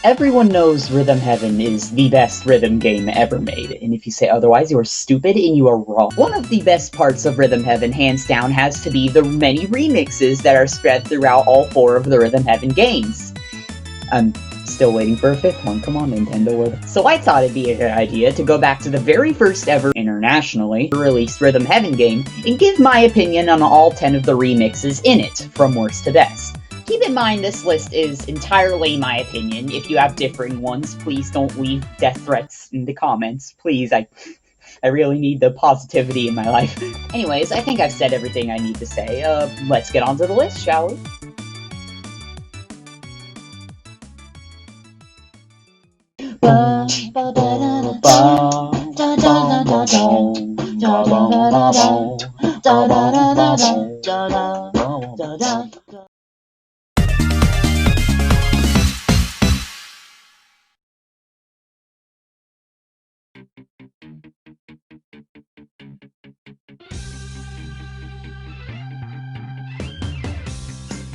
Everyone knows Rhythm Heaven is the best rhythm game ever made, and if you say otherwise, you are stupid and you are wrong. One of the best parts of Rhythm Heaven, hands down, has to be the many remixes that are spread throughout all 4 of the Rhythm Heaven games. I'm still waiting for a 5th one, come on Nintendo. So I thought it'd be a good idea to go back to the very first ever internationally released Rhythm Heaven game and give my opinion on all 10 of the remixes in it, from worst to best. Keep in mind this list is entirely my opinion. If you have differing ones, please don't leave death threats in the comments. Please, I really need the positivity in my life. Anyways, I think I've said everything I need to say. Let's get on to the list, shall we?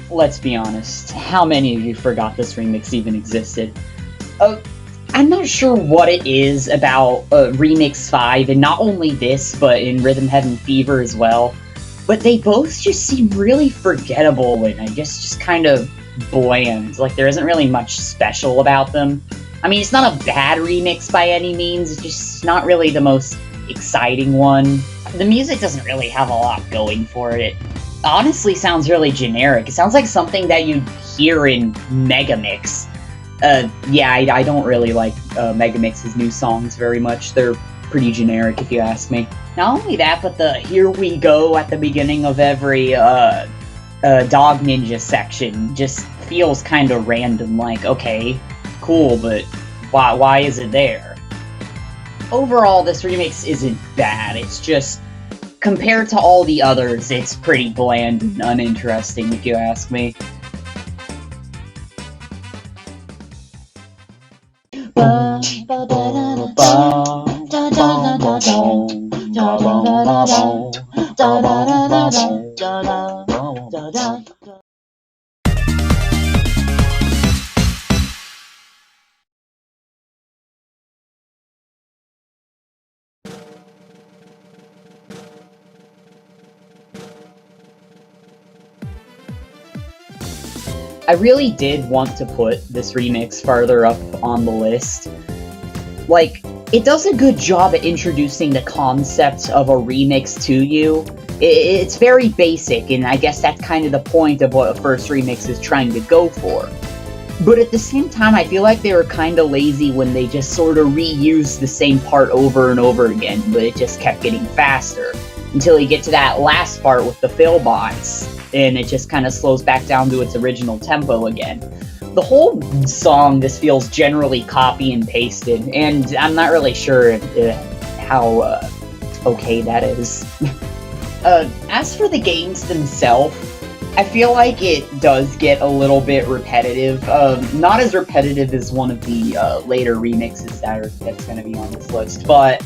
Let's be honest, how many of you forgot this remix even existed? I'm not sure what it is about Remix 5, and not only this, but in Rhythm Heaven Fever as well, but they both just seem really forgettable and I guess just kind of bland. Like, there isn't really much special about them. I mean, it's not a bad remix by any means, it's just not really the most exciting one. The music doesn't really have a lot going for it. It honestly sounds really generic. It sounds like something that you'd hear in Megamix. Yeah, I don't really like Megamix's new songs very much. They're pretty generic, if you ask me. Not only that, but the "Here We Go" at the beginning of every Dog Ninja section just feels kind of random. Like, okay, cool, but why is it there? Overall, this remix isn't bad. It's just, compared to all the others, it's pretty bland and uninteresting, if you ask me. I really did want to put this remix farther up on the list. Like, it does a good job at introducing the concept of a remix to you. It's very basic, and I guess that's kind of the point of what a first remix is trying to go for. But at the same time, I feel like they were kind of lazy when they just sort of reused the same part over and over again, but it just kept getting faster. Until you get to that last part with the fill bots, and it just kind of slows back down to its original tempo again. The whole song just feels generally copy and pasted, and I'm not really sure how okay that is. As for the games themselves, I feel like it does get a little bit repetitive. Not as repetitive as one of the later remixes that's going to be on this list, but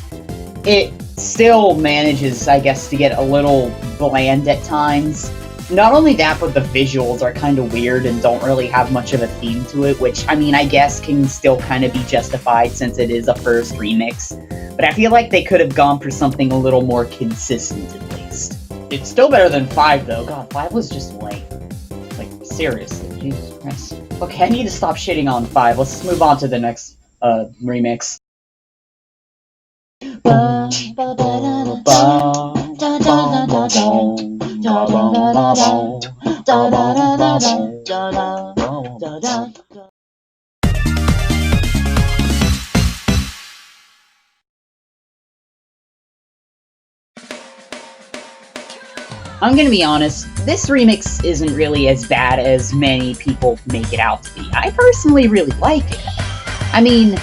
it still manages, I guess, to get a little bland at times. Not only that, but the visuals are kind of weird and don't really have much of a theme to it, which, I mean, I guess can still kind of be justified since it is a first remix. But I feel like they could have gone for something a little more consistent, at least. It's still better than 5, though. God, 5 was just lame. Like, seriously, Jesus Christ. Okay, I need to stop shitting on 5. Let's move on to the next remix. I'm gonna be honest, this remix isn't really as bad as many people make it out to be. I personally really like it. I mean,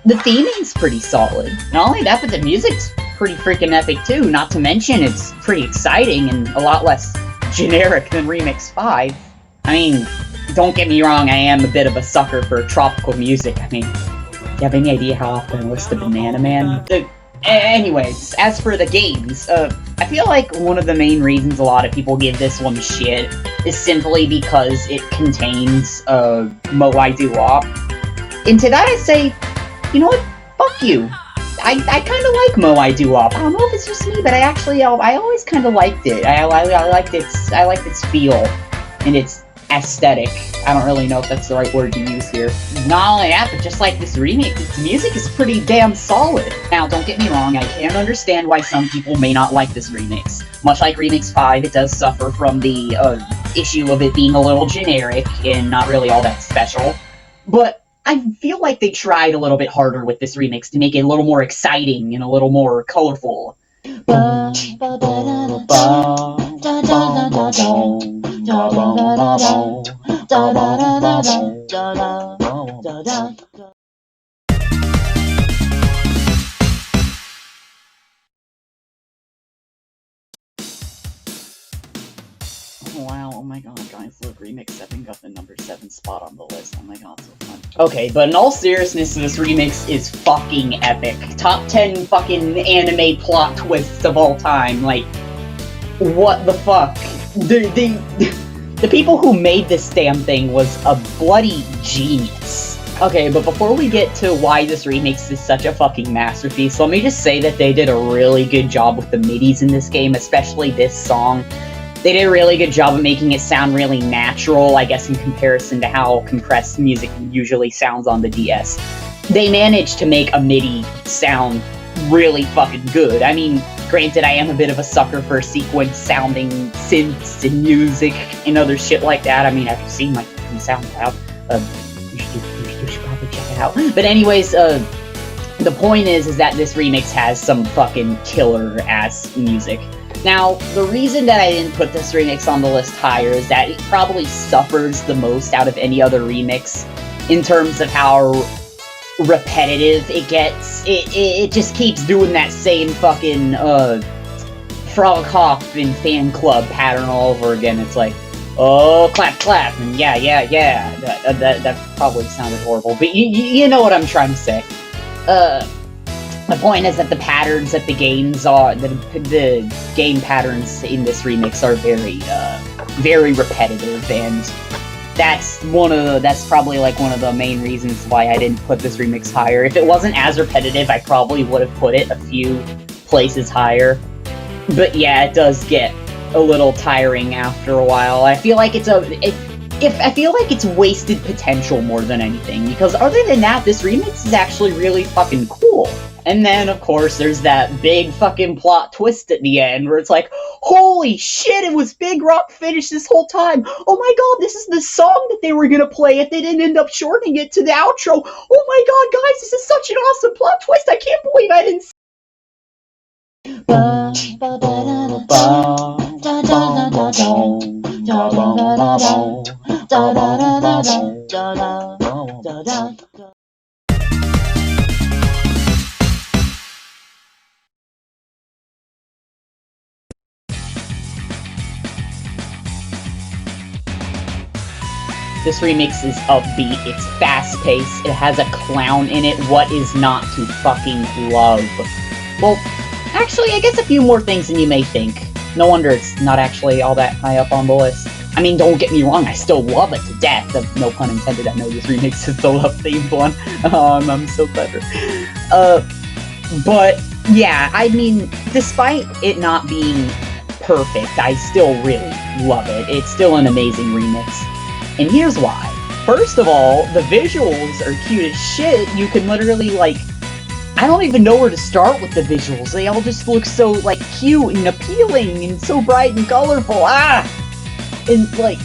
the theming's pretty solid. Not only that, but the music's pretty freaking epic too, not to mention it's pretty exciting and a lot less generic than Remix 5. I mean, don't get me wrong, I am a bit of a sucker for tropical music. I mean, do you have any idea how often I listen to Banana Man? Anyways, as for the games, I feel like one of the main reasons a lot of people give this one shit is simply because it contains Moai Doo-Wop. And to that I say, you know what? Fuck you. I kind of like Moai Doo-Wop. I don't know if it's just me, but I always kind of liked it. I liked its feel and its aesthetic. I don't really know if that's the right word to use here. Not only that, but just like this remix, its music is pretty damn solid. Now, don't get me wrong, I can understand why some people may not like this remix. Much like Remix 5, it does suffer from the issue of it being a little generic and not really all that special. But I feel like they tried a little bit harder with this remix to make it a little more exciting and a little more colorful. Wow, oh my god, guys, look, Remix 7 got the number 7 spot on the list. Oh my god, so fun. Okay, but in all seriousness, this remix is fucking epic. Top 10 fucking anime plot twists of all time. Like, what the fuck? The people who made this damn thing was a bloody genius. Okay, but before we get to why this remix is such a fucking masterpiece, let me just say that they did a really good job with the MIDIs in this game, especially this song. They did a really good job of making it sound really natural, I guess, in comparison to how compressed music usually sounds on the DS. They managed to make a MIDI sound really fucking good. I mean, granted, I am a bit of a sucker for sequence-sounding synths and music and other shit like that. I mean, I've seen my fucking SoundCloud. You should probably check it out. But anyways, the point is that this remix has some fucking killer-ass music. Now, the reason that I didn't put this remix on the list higher is that it probably suffers the most out of any other remix in terms of how repetitive it gets. It just keeps doing that same fucking frog hop and fan club pattern all over again. It's like, oh, clap, clap, and yeah. That probably sounded horrible, but you know what I'm trying to say. The point is that the patterns that the games are, the game patterns in this remix are very repetitive, and that's probably like one of the main reasons why I didn't put this remix higher. If it wasn't as repetitive, I probably would have put it a few places higher. But yeah, it does get a little tiring after a while. I feel like I feel like it's wasted potential more than anything, because other than that, this remix is actually really fucking cool. And then, of course, there's that big fucking plot twist at the end, where it's like, holy shit, it was Big Rock Finish this whole time! Oh my god, this is the song that they were gonna play if they didn't end up shortening it to the outro! Oh my god, guys, this is such an awesome plot twist! I can't believe I didn't This remix is upbeat, it's fast-paced, it has a clown in it. What is not to fucking love? Well, actually, I guess a few more things than you may think. No wonder it's not actually all that high up on the list. I mean, don't get me wrong, I still love it to death. No pun intended, I know this remix is the love-themed one. I'm so clever. But, yeah, I mean, despite it not being perfect, I still really love it. It's still an amazing remix. And here's why. First of all, the visuals are cute as shit. You can literally, like, I don't even know where to start with the visuals. They all just look so, like, cute and appealing and so bright and colorful. And, like,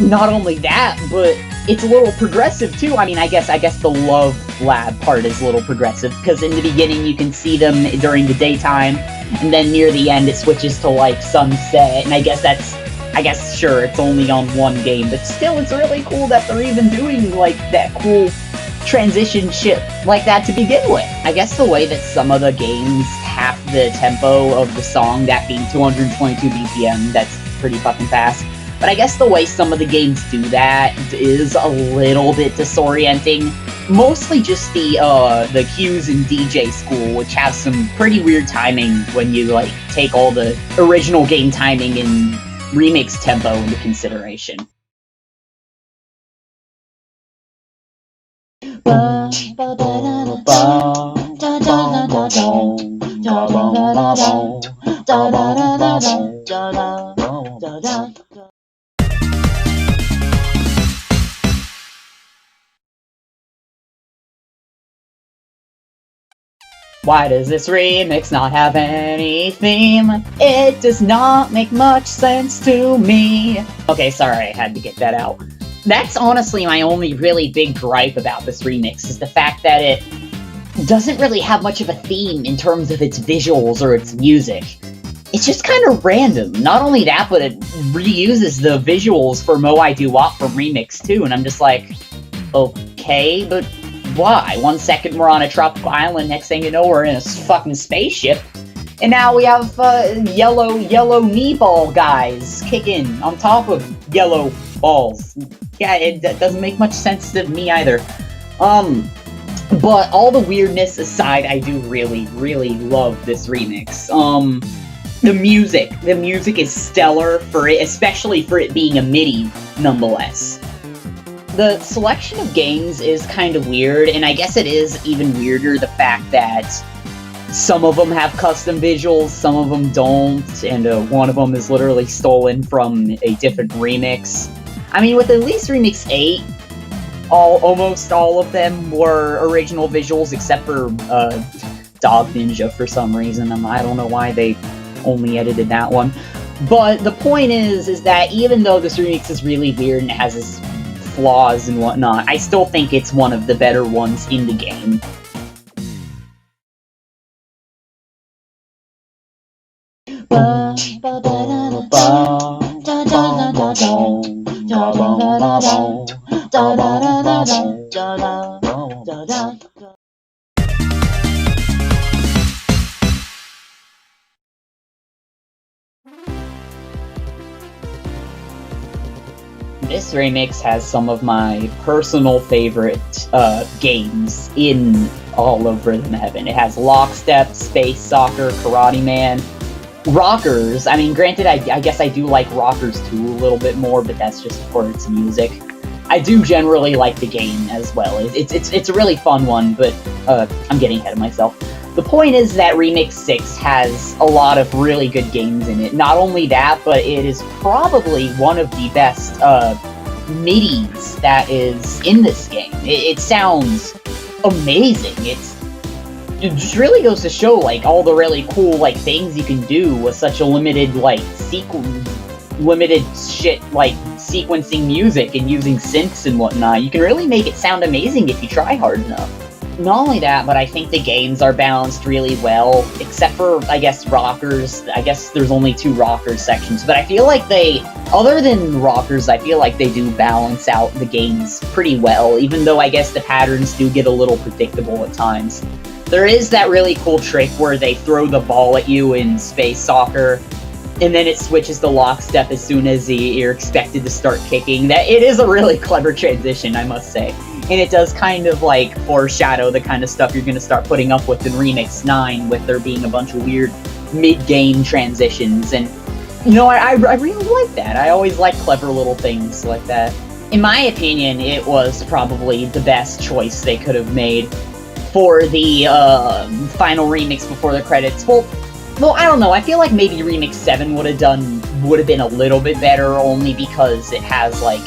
not only that, but it's a little progressive, too. I mean, I guess the Love Lab part is a little progressive, because in the beginning you can see them during the daytime, and then near the end it switches to, like, sunset, and I guess, sure, it's only on one game, but still, it's really cool that they're even doing, like, that cool transition shit like that to begin with. I guess the way that some of the games half the tempo of the song, that being 222 BPM, that's pretty fucking fast. But I guess the way some of the games do that is a little bit disorienting. Mostly just the cues in DJ School, which have some pretty weird timing when you, like, take all the original game timing and remix tempo into consideration. Why does this remix not have any theme? It does not make much sense to me. Okay, sorry, I had to get that out. That's honestly my only really big gripe about this remix, is the fact that it doesn't really have much of a theme in terms of its visuals or its music. It's just kind of random. Not only that, but it reuses the visuals for Mo I Do Wop from Remix 2, and I'm just like, okay, but why? 1 second we're on a tropical island, next thing you know we're in a fucking spaceship, and now we have yellow knee ball guys kicking on top of yellow balls. Yeah, it doesn't make much sense to me either. But all the weirdness aside, I do really, really love this remix. The music is stellar for it, especially for it being a MIDI, nonetheless. The selection of games is kind of weird, and I guess it is even weirder the fact that some of them have custom visuals, some of them don't, and one of them is literally stolen from a different remix. I mean, with at least Remix 8, almost all of them were original visuals, except for Dog Ninja for some reason. I don't know why they only edited that one. But the point is that even though this remix is really weird and it has its flaws and whatnot, I still think it's one of the better ones in the game. This remix has some of my personal favorite games in all of Rhythm Heaven. It has Lockstep, Space Soccer, Karate Man, Rockers. I mean, granted, I guess I do like Rockers 2 a little bit more, but that's just for its music. I do generally like the game as well. It's a really fun one, but I'm getting ahead of myself. The point is that Remix 6 has a lot of really good games in it. Not only that, but it is probably one of the best MIDIs that is in this game. It sounds amazing. It just really goes to show, like, all the really cool, like, things you can do with such a limited, like, limited shit, like, sequencing music and using synths and whatnot. You can really make it sound amazing if you try hard enough. Not only that, but I think the games are balanced really well, except for, I guess, Rockers. I guess there's only 2 Rockers sections, but I feel like other than Rockers, I feel like they do balance out the games pretty well, even though I guess the patterns do get a little predictable at times. There is that really cool trick where they throw the ball at you in Space Soccer, and then it switches to Lockstep as soon as you're expected to start kicking. It is a really clever transition, I must say. And it does kind of, like, foreshadow the kind of stuff you're going to start putting up with in Remix 9, with there being a bunch of weird mid-game transitions. And, you know, I really like that. I always like clever little things like that. In my opinion, it was probably the best choice they could have made for the final remix before the credits. Well, I don't know. I feel like maybe Remix 7 would have been a little bit better, only because it has, like,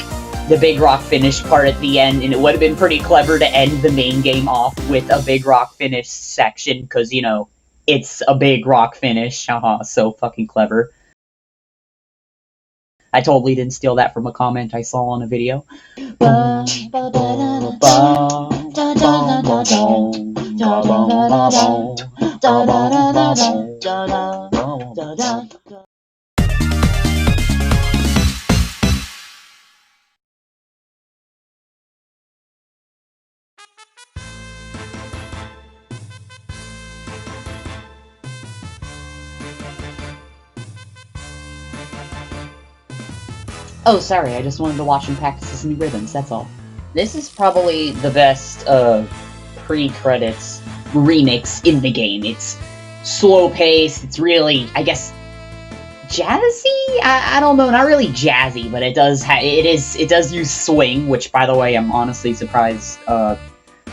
the Big Rock finish part at the end, and it would have been pretty clever to end the main game off with a Big Rock finish section, because, you know, it's a Big Rock finish. So fucking clever. I totally didn't steal that from a comment I saw on a video. Oh, sorry, I just wanted to watch him practice his new rhythms, that's all. This is probably the best pre-credits remix in the game. It's slow-paced, it's really, I guess, jazzy? I don't know, not really jazzy, but it does use swing, which, by the way, I'm honestly surprised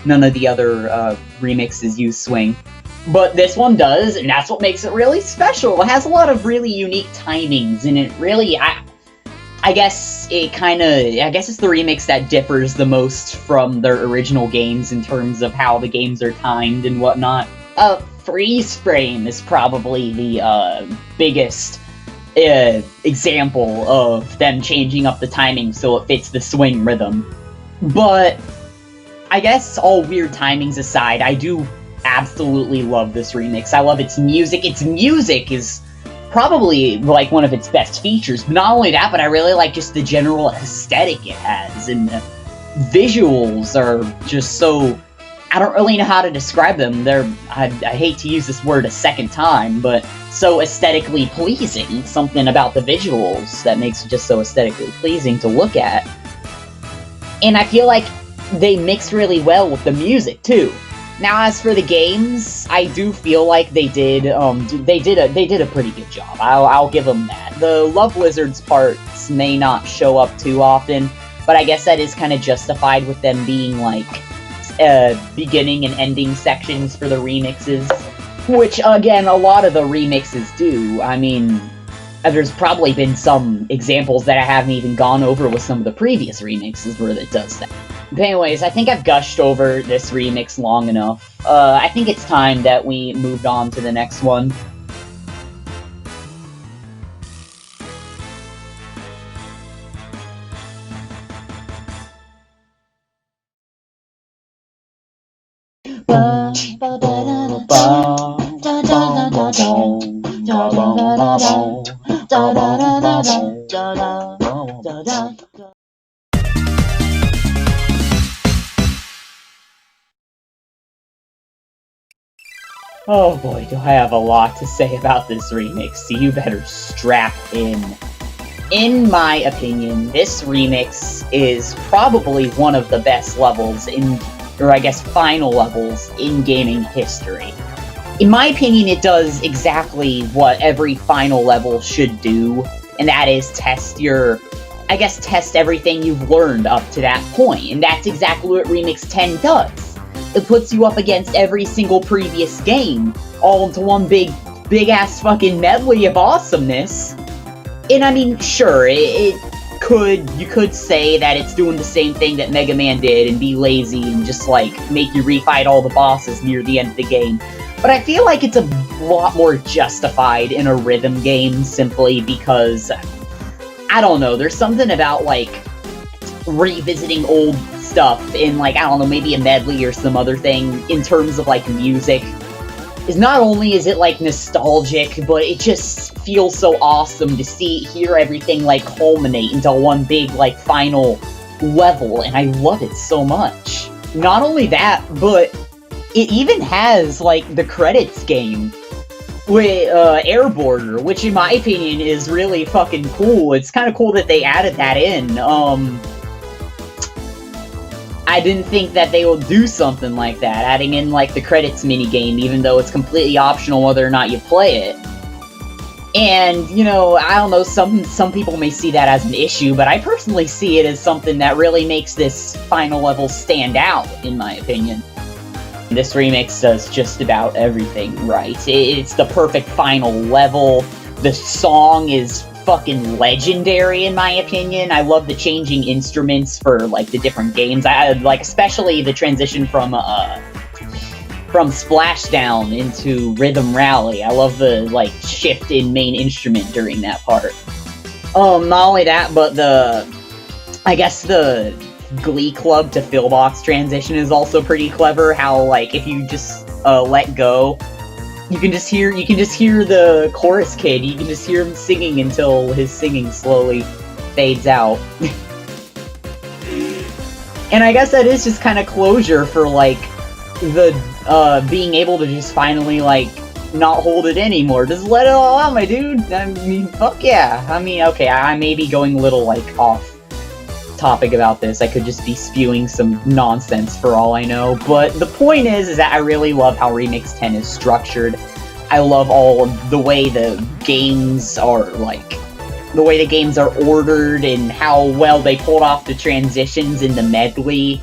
None of the other remixes use swing. But this one does, and that's what makes it really special. It has a lot of really unique timings, and it really, I guess it's the remix that differs the most from their original games in terms of how the games are timed and whatnot. Freeze frame is probably the biggest example of them changing up the timing so it fits the swing rhythm. But I guess all weird timings aside, I do absolutely love this remix. I love its music. Its music is probably like one of its best features. But not only that, but I really like just the general aesthetic it has, and the visuals are just so, I don't really know how to describe them. I hate to use this word a second time, but so aesthetically pleasing. Something about the visuals that makes it just so aesthetically pleasing to look at. And I feel like they mix really well with the music too. Now, as for the games, I do feel like they did a pretty good job. I'll give them that. The Love Wizards parts may not show up too often, but I guess that is kind of justified with them being like beginning and ending sections for the remixes, which again, a lot of the remixes do. I mean, there's probably been some examples that I haven't even gone over with some of the previous remixes where it does that. But anyways, I think I've gushed over this remix long enough. I think it's time that we moved on to the next one. Oh boy, do I have a lot to say about this remix, so you better strap in. In my opinion, this remix is probably one of the best levels final levels in gaming history. In my opinion, it does exactly what every final level should do, and that is test everything you've learned up to that point, and that's exactly what Remix 10 does. It puts you up against every single previous game, all into one big-ass fucking medley of awesomeness. And I mean, sure, you could say that it's doing the same thing that Mega Man did and be lazy and just, like, make you refight all the bosses near the end of the game. But I feel like it's a lot more justified in a rhythm game simply because, I don't know, there's something about, like, revisiting old stuff in, like, I don't know, maybe a medley or some other thing in terms of, like, music. Is not only is it, like, nostalgic, but it just feels so awesome to hear everything, like, culminate into one big, like, final level, and I love it so much. Not only that, but it even has, like, the credits game with Airborder, which in my opinion is really fucking cool. It's kind of cool that they added that in. I didn't think that they would do something like that, adding in, like, the credits minigame, even though it's completely optional whether or not you play it. And, you know, I don't know, some people may see that as an issue, but I personally see it as something that really makes this final level stand out, in my opinion. This remix does just about everything right. It's the perfect final level. The song is fucking legendary, in my opinion. I love the changing instruments for, like, the different games. I like, especially the transition from Splashdown into Rhythm Rally. I love the, like, shift in main instrument during that part. Not only that, but I guess the Glee Club to Philbox transition is also pretty clever. How, like, if you just let go, you can just hear the chorus kid. You can just hear him singing until his singing slowly fades out. And I guess that is just kind of closure for, like, the being able to just finally, like, not hold it anymore. Just let it all out, my dude. I mean, fuck yeah. I mean, okay, I may be going a little, like, off topic about this. I could just be spewing some nonsense for all I know, but the point is that I really love how Remix 10 is structured. I love all of the way the games are, like, the way the games are ordered and how well they pulled off the transitions in the medley.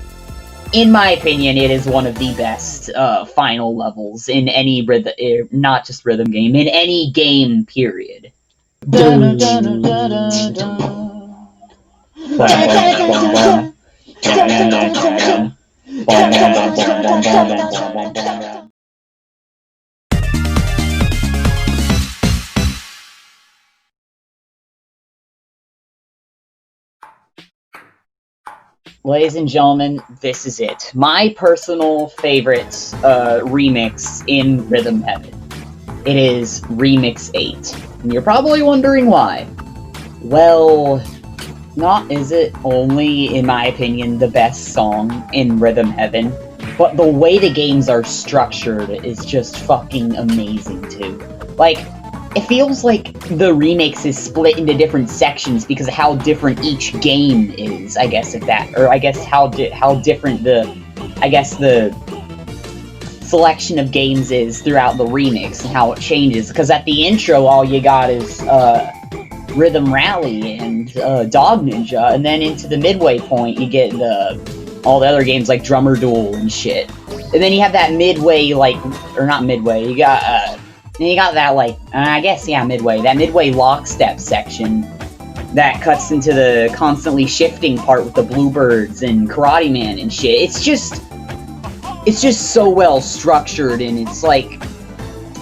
in my opinion, it is one of the best final levels in any rhythm, not just rhythm game, in any game, period. Ladies and gentlemen, this is it. My personal favorite remix in Rhythm Heaven. It is Remix 8. And you're probably wondering why. Well, not is it only, in my opinion, the best song in Rhythm Heaven, but the way the games are structured is just fucking amazing too. Like, it feels like the remix is split into different sections because of how different each game is, I guess, if that, or I guess how different the selection of games is throughout the remix and how it changes. Because at the intro, all you got is Rhythm Rally and Dog Ninja, and then into the midway point, you get all the other games like Drummer Duel and shit. And then you have that midway, like, or not midway, you got that, like, I guess, yeah, midway. That midway lockstep section that cuts into the constantly shifting part with the Bluebirds and Karate Man and shit. It's just so well structured, and it's like,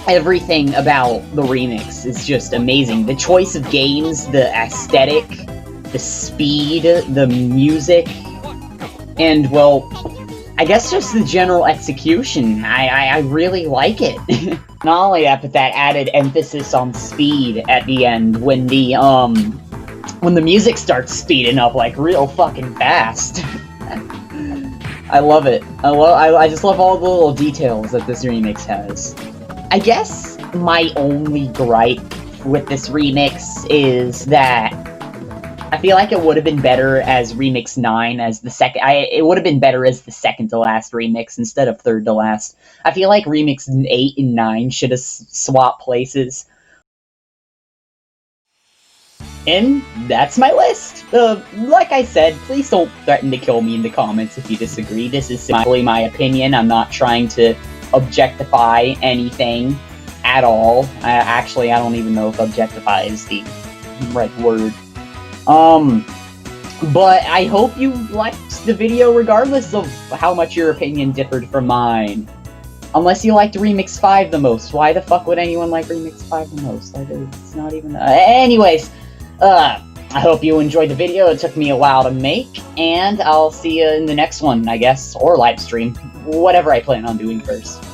everything about the remix is just amazing. The choice of games, the aesthetic, the speed, the music, and, well, I guess just the general execution. I really like it. Not only that, but that added emphasis on speed at the end when the music starts speeding up like real fucking fast. I love it. I just love all the little details that this remix has. I guess my only gripe with this remix is that I feel like it would have been better as Remix 9 as the second. It would have been better as the second to last remix instead of third to last. I feel like Remix 8 and 9 should have swapped places. And that's my list. Like I said, please don't threaten to kill me in the comments if you disagree. This is simply my opinion. I'm not trying to objectify anything at all. Actually, I don't even know if objectify is the right word. But I hope you liked the video regardless of how much your opinion differed from mine. Unless you liked Remix 5 the most. Why the fuck would anyone like Remix 5 the most? It's not even... anyways, I hope you enjoyed the video. It took me a while to make, and I'll see you in the next one, I guess. Or live stream. Whatever I plan on doing first.